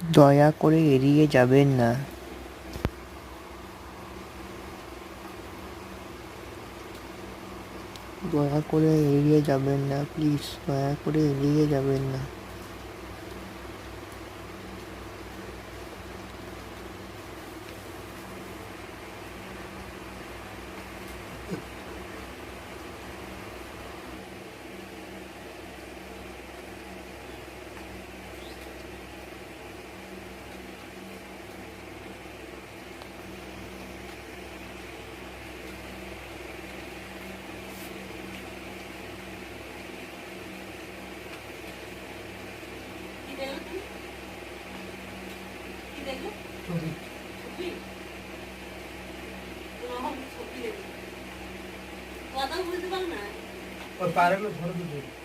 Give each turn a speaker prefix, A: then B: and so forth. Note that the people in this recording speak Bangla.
A: দয়া করে এড়িয়ে যাবেন না। দয়া করে এড়িয়ে যাবেন না, প্লিজ দয়া করে এড়িয়ে যাবেন না।
B: কথা বুঝতে পারো না? ওই পারে ধরে দিবে।